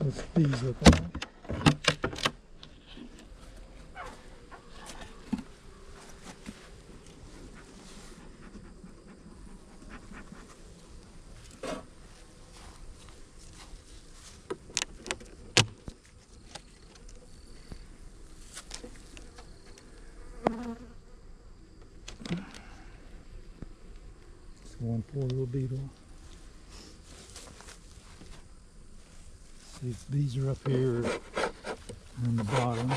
What's these look like? It's one poor little beetle. See if these are up here on the bottom.